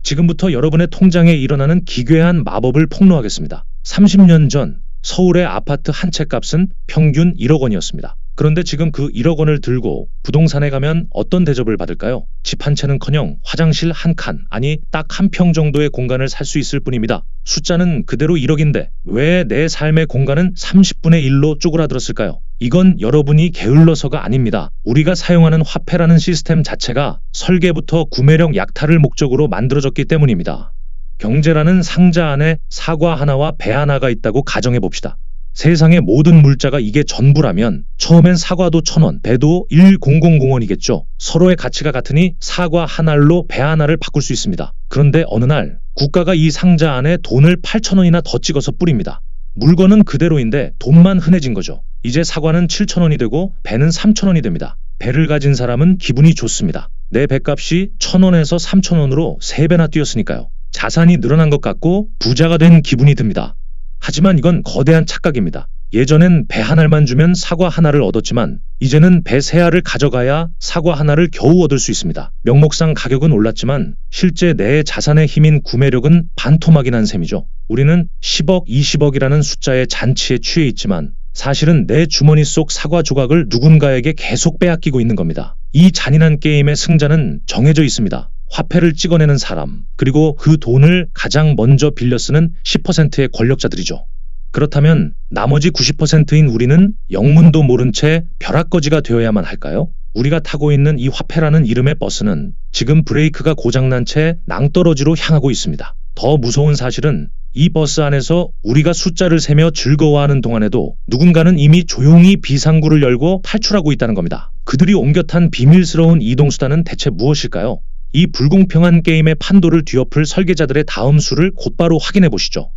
지금부터 여러분의 통장에 일어나는 기괴한 마법을 폭로하겠습니다. 30년 전 서울의 아파트 한 채 값은 평균 1억 원이었습니다. 그런데 지금 그 1억 원을 들고 부동산에 가면 어떤 대접을 받을까요? 집 한 채는커녕 화장실 한 칸, 아니 딱 한 평 정도의 공간을 살 수 있을 뿐입니다. 숫자는 그대로 1억인데 왜 내 삶의 공간은 30분의 1로 쪼그라들었을까요? 이건 여러분이 게을러서가 아닙니다. 우리가 사용하는 화폐라는 시스템 자체가 설계부터 구매력 약탈을 목적으로 만들어졌기 때문입니다. 경제라는 상자 안에 사과 하나와 배 하나가 있다고 가정해 봅시다. 세상의 모든 물자가 이게 전부라면 처음엔 사과도 1,000원, 배도 1000원이겠죠. 서로의 가치가 같으니 사과 한 알로 배 하나를 바꿀 수 있습니다. 그런데 어느 날 국가가 이 상자 안에 돈을 8,000원이나 더 찍어서 뿌립니다. 물건은 그대로인데 돈만 흔해진 거죠. 이제 사과는 7,000원이 되고 배는 3,000원이 됩니다. 배를 가진 사람은 기분이 좋습니다. 내 배값이 1,000원에서 3,000원으로 3배나 뛰었으니까요. 자산이 늘어난 것 같고 부자가 된 기분이 듭니다. 하지만 이건 거대한 착각입니다. 예전엔 배 한 알만 주면 사과 하나를 얻었지만 이제는 배 3알을 가져가야 사과 하나를 겨우 얻을 수 있습니다. 명목상 가격은 올랐지만 실제 내 자산의 힘인 구매력은 반토막이 난 셈이죠. 우리는 10억, 20억이라는 숫자의 잔치에 취해 있지만 사실은 내 주머니 속 사과 조각을 누군가에게 계속 빼앗기고 있는 겁니다. 이 잔인한 게임의 승자는 정해져 있습니다. 화폐를 찍어내는 사람, 그리고 그 돈을 가장 먼저 빌려 쓰는 10%의 권력자들이죠. 그렇다면 나머지 90%인 우리는 영문도 모른 채 벼락거지가 되어야만 할까요? 우리가 타고 있는 이 화폐라는 이름의 버스는 지금 브레이크가 고장난 채 낭떠러지로 향하고 있습니다. 더 무서운 사실은 이 버스 안에서 우리가 숫자를 세며 즐거워하는 동안에도 누군가는 이미 조용히 비상구를 열고 탈출하고 있다는 겁니다. 그들이 옮겨 탄 비밀스러운 이동수단은 대체 무엇일까요? 이 불공평한 게임의 판도를 뒤엎을 설계자들의 다음 수를 곧바로 확인해 보시죠.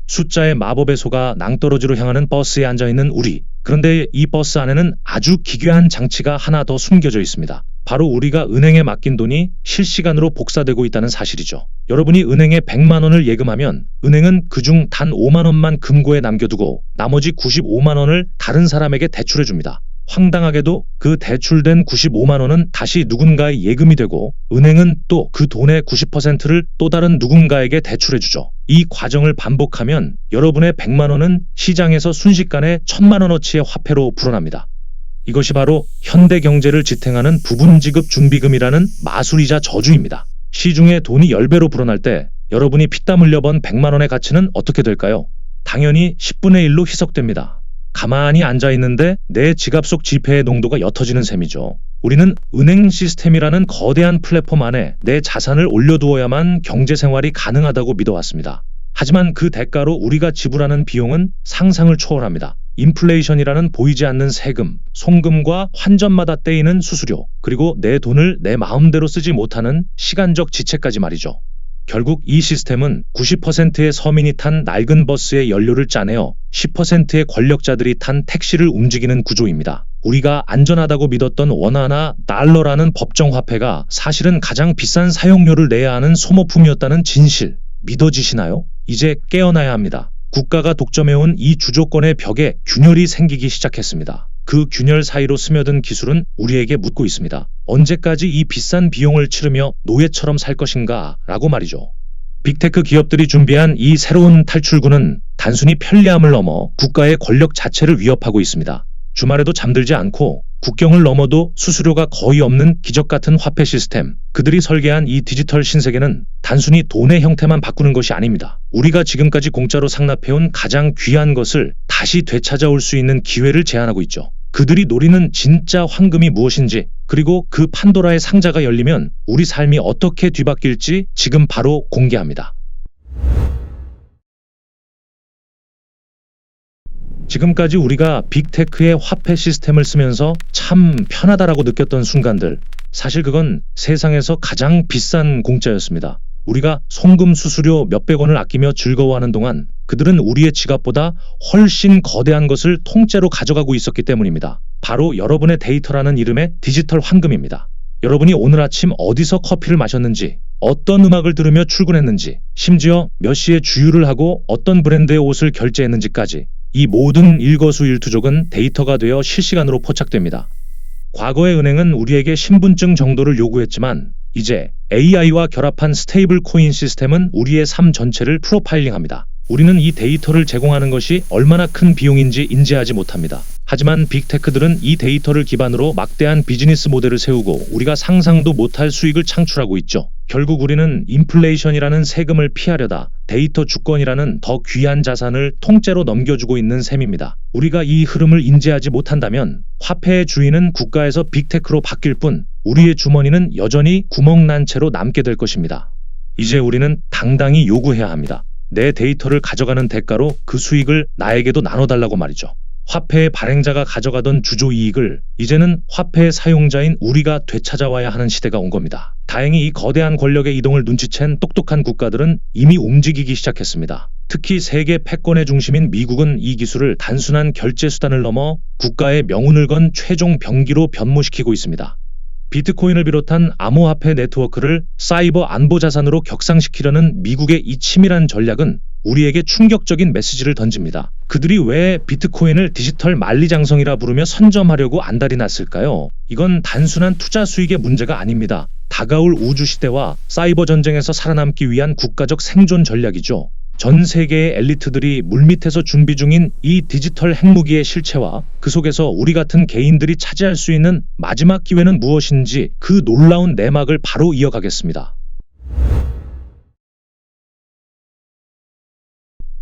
숫자의 마법에 속아 낭떠러지로 향하는 버스에 앉아있는 우리. 그런데 이 버스 안에는 아주 기괴한 장치가 하나 더 숨겨져 있습니다. 바로 우리가 은행에 맡긴 돈이 실시간으로 복사되고 있다는 사실이죠. 여러분이 은행에 100만 원을 예금하면 은행은 그중 단 5만 원만 금고에 남겨두고 나머지 95만 원을 다른 사람에게 대출해 줍니다. 황당하게도 그 대출된 95만 원은 다시 누군가의 예금이 되고 은행은 또 그 돈의 90%를 또 다른 누군가에게 대출해주죠. 이 과정을 반복하면 여러분의 100만 원은 시장에서 순식간에 1,000만 원어치의 화폐로 불어납니다. 이것이 바로 현대 경제를 지탱하는 부분지급 준비금이라는 마술이자 저주입니다. 시중에 돈이 10배로 불어날 때 여러분이 피땀 흘려 번 100만 원의 가치는 어떻게 될까요? 당연히 10분의 1로 희석됩니다. 가만히 앉아있는데 내 지갑 속 지폐의 농도가 옅어지는 셈이죠. 우리는 은행 시스템이라는 거대한 플랫폼 안에 내 자산을 올려두어야만 경제생활이 가능하다고 믿어왔습니다. 하지만 그 대가로 우리가 지불하는 비용은 상상을 초월합니다. 인플레이션이라는 보이지 않는 세금, 송금과 환전마다 떼이는 수수료, 그리고 내 돈을 내 마음대로 쓰지 못하는 시간적 지체까지 말이죠. 결국 이 시스템은 90%의 서민이 탄 낡은 버스에 연료를 짜내어 10%의 권력자들이 탄 택시를 움직이는 구조입니다. 우리가 안전하다고 믿었던 원화나 달러라는 법정화폐가 사실은 가장 비싼 사용료를 내야 하는 소모품이었다는 진실, 믿어지시나요? 이제 깨어나야 합니다. 국가가 독점해온 이 주조권의 벽에 균열이 생기기 시작했습니다. 그 균열 사이로 스며든 기술은 우리에게 묻고 있습니다. 언제까지 이 비싼 비용을 치르며 노예처럼 살 것인가? 라고 말이죠. 빅테크 기업들이 준비한 이 새로운 탈출구는 단순히 편리함을 넘어 국가의 권력 자체를 위협하고 있습니다. 주말에도 잠들지 않고 국경을 넘어도 수수료가 거의 없는 기적 같은 화폐 시스템. 그들이 설계한 이 디지털 신세계는 단순히 돈의 형태만 바꾸는 것이 아닙니다. 우리가 지금까지 공짜로 상납해온 가장 귀한 것을 다시 되찾아올 수 있는 기회를 제안하고 있죠. 그들이 노리는 진짜 황금이 무엇인지, 그리고 그 판도라의 상자가 열리면 우리 삶이 어떻게 뒤바뀔지 지금 바로 공개합니다. 지금까지 우리가 빅테크의 화폐 시스템을 쓰면서 참 편하다라고 느꼈던 순간들, 사실 그건 세상에서 가장 비싼 공짜였습니다. 우리가 송금 수수료 몇백 원을 아끼며 즐거워하는 동안 그들은 우리의 지갑보다 훨씬 거대한 것을 통째로 가져가고 있었기 때문입니다. 바로 여러분의 데이터라는 이름의 디지털 황금입니다. 여러분이 오늘 아침 어디서 커피를 마셨는지, 어떤 음악을 들으며 출근했는지, 심지어 몇 시에 주유를 하고 어떤 브랜드의 옷을 결제했는지까지 이 모든 일거수일투족은 데이터가 되어 실시간으로 포착됩니다. 과거의 은행은 우리에게 신분증 정도를 요구했지만 이제 AI와 결합한 스테이블 코인 시스템은 우리의 삶 전체를 프로파일링합니다. 우리는 이 데이터를 제공하는 것이 얼마나 큰 비용인지 인지하지 못합니다. 하지만 빅테크들은 이 데이터를 기반으로 막대한 비즈니스 모델을 세우고 우리가 상상도 못할 수익을 창출하고 있죠. 결국 우리는 인플레이션이라는 세금을 피하려다 데이터 주권이라는 더 귀한 자산을 통째로 넘겨주고 있는 셈입니다. 우리가 이 흐름을 인지하지 못한다면 화폐의 주인은 국가에서 빅테크로 바뀔 뿐 우리의 주머니는 여전히 구멍난 채로 남게 될 것입니다. 이제 우리는 당당히 요구해야 합니다. 내 데이터를 가져가는 대가로 그 수익을 나에게도 나눠달라고 말이죠. 화폐의 발행자가 가져가던 주조이익을 이제는 화폐의 사용자인 우리가 되찾아와야 하는 시대가 온 겁니다. 다행히 이 거대한 권력의 이동을 눈치챈 똑똑한 국가들은 이미 움직이기 시작했습니다. 특히 세계 패권의 중심인 미국은 이 기술을 단순한 결제 수단을 넘어 국가의 명운을 건 최종 병기로 변모시키고 있습니다. 비트코인을 비롯한 암호화폐 네트워크를 사이버 안보 자산으로 격상시키려는 미국의 이 치밀한 전략은 우리에게 충격적인 메시지를 던집니다. 그들이 왜 비트코인을 디지털 만리장성이라 부르며 선점하려고 안달이 났을까요? 이건 단순한 투자 수익의 문제가 아닙니다. 다가올 우주 시대와 사이버 전쟁에서 살아남기 위한 국가적 생존 전략이죠. 전 세계의 엘리트들이 물밑에서 준비 중인 이 디지털 핵무기의 실체와 그 속에서 우리 같은 개인들이 차지할 수 있는 마지막 기회는 무엇인지 그 놀라운 내막을 바로 이어가겠습니다.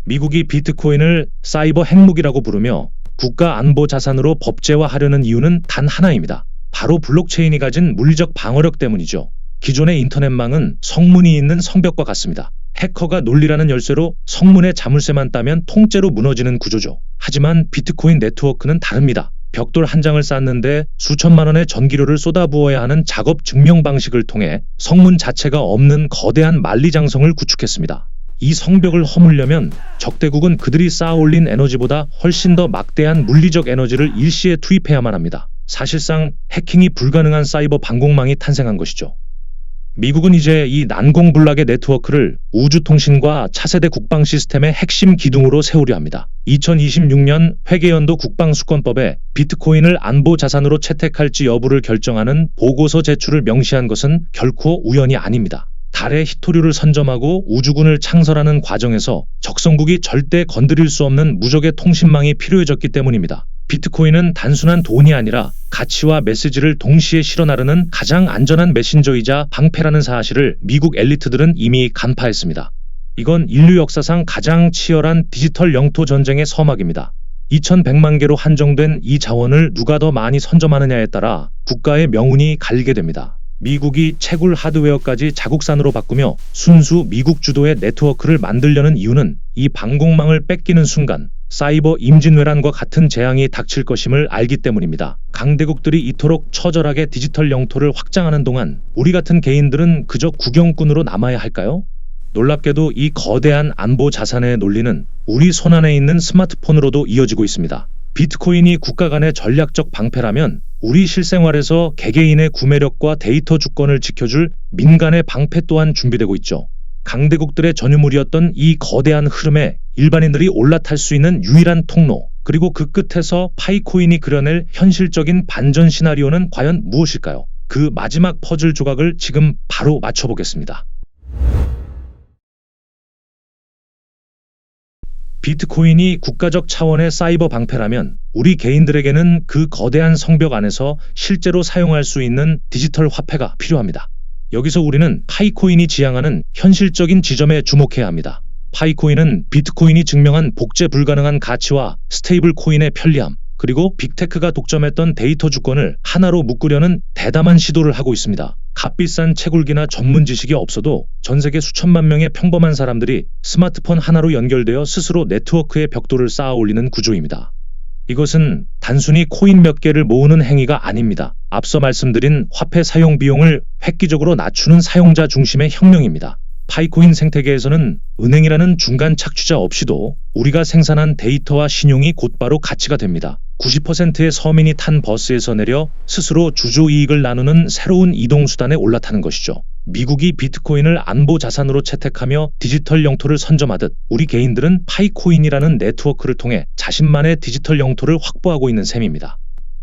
미국이 비트코인을 사이버 핵무기라고 부르며 국가 안보 자산으로 법제화하려는 이유는 단 하나입니다. 바로 블록체인이 가진 물리적 방어력 때문이죠. 기존의 인터넷망은 성문이 있는 성벽과 같습니다. 해커가 논리라는 열쇠로 성문의 자물쇠만 따면 통째로 무너지는 구조죠. 하지만 비트코인 네트워크는 다릅니다. 벽돌 한 장을 쌓는데 수천만 원의 전기료를 쏟아부어야 하는 작업 증명 방식을 통해 성문 자체가 없는 거대한 만리장성을 구축했습니다. 이 성벽을 허물려면 적대국은 그들이 쌓아올린 에너지보다 훨씬 더 막대한 물리적 에너지를 일시에 투입해야만 합니다. 사실상 해킹이 불가능한 사이버 방공망이 탄생한 것이죠. 미국은 이제 이 난공불락의 네트워크를 우주통신과 차세대 국방 시스템의 핵심 기둥으로 세우려 합니다. 2026년 회계연도 국방수권법에 비트코인을 안보 자산으로 채택할지 여부를 결정하는 보고서 제출을 명시한 것은 결코 우연이 아닙니다. 달에 히토류를 선점하고 우주군을 창설하는 과정에서 적성국이 절대 건드릴 수 없는 무적의 통신망이 필요해졌기 때문입니다. 비트코인은 단순한 돈이 아니라 가치와 메시지를 동시에 실어 나르는 가장 안전한 메신저이자 방패라는 사실을 미국 엘리트들은 이미 간파했습니다. 이건 인류 역사상 가장 치열한 디지털 영토 전쟁의 서막입니다. 2100만 개로 한정된 이 자원을 누가 더 많이 선점하느냐에 따라 국가의 명운이 갈리게 됩니다. 미국이 채굴 하드웨어까지 자국산으로 바꾸며 순수 미국 주도의 네트워크를 만들려는 이유는 이 방공망을 뺏기는 순간 사이버 임진왜란과 같은 재앙이 닥칠 것임을 알기 때문입니다. 강대국들이 이토록 처절하게 디지털 영토를 확장하는 동안 우리 같은 개인들은 그저 구경꾼으로 남아야 할까요? 놀랍게도 이 거대한 안보 자산의 논리는 우리 손안에 있는 스마트폰으로도 이어지고 있습니다. 비트코인이 국가 간의 전략적 방패라면 우리 실생활에서 개개인의 구매력과 데이터 주권을 지켜줄 민간의 방패 또한 준비되고 있죠. 강대국들의 전유물이었던 이 거대한 흐름에 일반인들이 올라탈 수 있는 유일한 통로, 그리고 그 끝에서 파이코인이 그려낼 현실적인 반전 시나리오는 과연 무엇일까요? 그 마지막 퍼즐 조각을 지금 바로 맞춰보겠습니다. 비트코인이 국가적 차원의 사이버 방패라면 우리 개인들에게는 그 거대한 성벽 안에서 실제로 사용할 수 있는 디지털 화폐가 필요합니다. 여기서 우리는 파이코인이 지향하는 현실적인 지점에 주목해야 합니다. 파이코인은 비트코인이 증명한 복제 불가능한 가치와 스테이블 코인의 편리함, 그리고 빅테크가 독점했던 데이터 주권을 하나로 묶으려는 대담한 시도를 하고 있습니다. 값비싼 채굴기나 전문 지식이 없어도 전 세계 수천만 명의 평범한 사람들이 스마트폰 하나로 연결되어 스스로 네트워크의 벽돌을 쌓아 올리는 구조입니다. 이것은 단순히 코인 몇 개를 모으는 행위가 아닙니다. 앞서 말씀드린 화폐 사용 비용을 획기적으로 낮추는 사용자 중심의 혁명입니다. 파이코인 생태계에서는 은행이라는 중간 착취자 없이도 우리가 생산한 데이터와 신용이 곧바로 가치가 됩니다. 90%의 서민이 탄 버스에서 내려 스스로 주조이익을 나누는 새로운 이동수단에 올라타는 것이죠. 미국이 비트코인을 안보 자산으로 채택하며 디지털 영토를 선점하듯 우리 개인들은 파이코인이라는 네트워크를 통해 자신만의 디지털 영토를 확보하고 있는 셈입니다.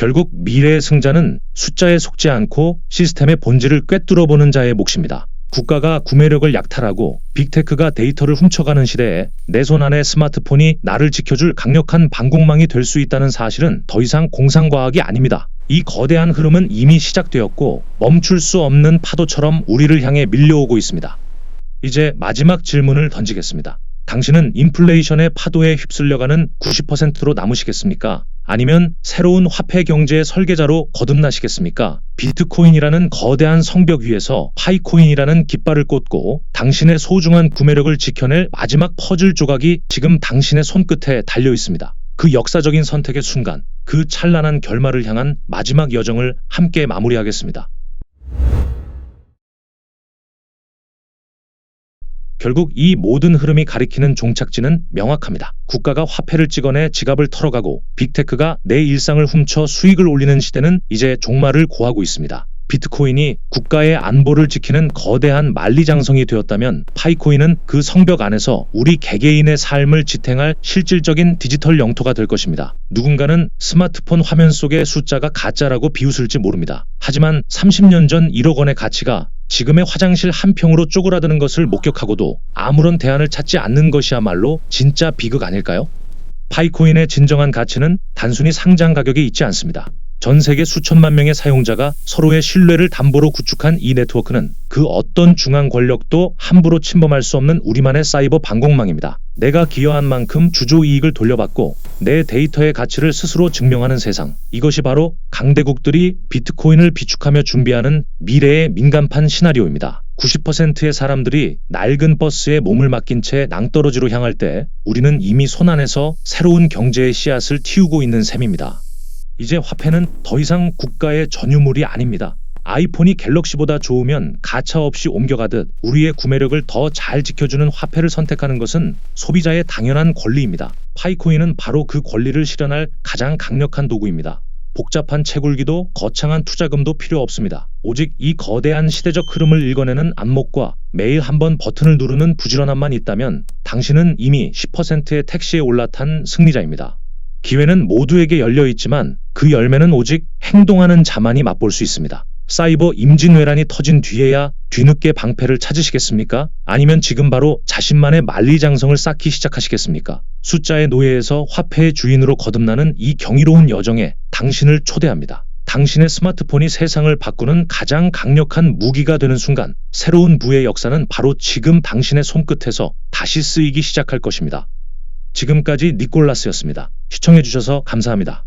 결국 미래의 승자는 숫자에 속지 않고 시스템의 본질을 꿰뚫어보는 자의 몫입니다. 국가가 구매력을 약탈하고 빅테크가 데이터를 훔쳐가는 시대에 내 손 안의 스마트폰이 나를 지켜줄 강력한 방공망이 될 수 있다는 사실은 더 이상 공상과학이 아닙니다. 이 거대한 흐름은 이미 시작되었고 멈출 수 없는 파도처럼 우리를 향해 밀려오고 있습니다. 이제 마지막 질문을 던지겠습니다. 당신은 인플레이션의 파도에 휩쓸려가는 90%로 남으시겠습니까? 아니면 새로운 화폐 경제의 설계자로 거듭나시겠습니까? 비트코인이라는 거대한 성벽 위에서 파이코인이라는 깃발을 꽂고 당신의 소중한 구매력을 지켜낼 마지막 퍼즐 조각이 지금 당신의 손끝에 달려 있습니다. 그 역사적인 선택의 순간, 그 찬란한 결말을 향한 마지막 여정을 함께 마무리하겠습니다. 결국 이 모든 흐름이 가리키는 종착지는 명확합니다. 국가가 화폐를 찍어내 지갑을 털어가고 빅테크가 내 일상을 훔쳐 수익을 올리는 시대는 이제 종말을 고하고 있습니다. 비트코인이 국가의 안보를 지키는 거대한 만리장성이 되었다면 파이코인은 그 성벽 안에서 우리 개개인의 삶을 지탱할 실질적인 디지털 영토가 될 것입니다. 누군가는 스마트폰 화면 속의 숫자가 가짜라고 비웃을지 모릅니다. 하지만 30년 전 1억 원의 가치가 지금의 화장실 한 평으로 쪼그라드는 것을 목격하고도 아무런 대안을 찾지 않는 것이야말로 진짜 비극 아닐까요? 파이코인의 진정한 가치는 단순히 상장 가격에 있지 않습니다. 전 세계 수천만 명의 사용자가 서로의 신뢰를 담보로 구축한 이 네트워크는 그 어떤 중앙 권력도 함부로 침범할 수 없는 우리만의 사이버 방공망입니다. 내가 기여한 만큼 주조 이익을 돌려받고 내 데이터의 가치를 스스로 증명하는 세상. 이것이 바로 강대국들이 비트코인을 비축하며 준비하는 미래의 민간판 시나리오입니다. 90%의 사람들이 낡은 버스에 몸을 맡긴 채 낭떠러지로 향할 때 우리는 이미 손안에서 새로운 경제의 씨앗을 틔우고 있는 셈입니다. 이제 화폐는 더 이상 국가의 전유물이 아닙니다. 아이폰이 갤럭시보다 좋으면 가차 없이 옮겨가듯 우리의 구매력을 더 잘 지켜주는 화폐를 선택하는 것은 소비자의 당연한 권리입니다. 파이코인은 바로 그 권리를 실현할 가장 강력한 도구입니다. 복잡한 채굴기도 거창한 투자금도 필요 없습니다. 오직 이 거대한 시대적 흐름을 읽어내는 안목과 매일 한번 버튼을 누르는 부지런함만 있다면 당신은 이미 10%의 택시에 올라탄 승리자입니다. 기회는 모두에게 열려 있지만 그 열매는 오직 행동하는 자만이 맛볼 수 있습니다. 사이버 임진왜란이 터진 뒤에야 뒤늦게 방패를 찾으시겠습니까? 아니면 지금 바로 자신만의 만리장성을 쌓기 시작하시겠습니까? 숫자의 노예에서 화폐의 주인으로 거듭나는 이 경이로운 여정에 당신을 초대합니다. 당신의 스마트폰이 세상을 바꾸는 가장 강력한 무기가 되는 순간 새로운 부의 역사는 바로 지금 당신의 손끝에서 다시 쓰이기 시작할 것입니다. 지금까지 니콜라스였습니다. 시청해주셔서 감사합니다.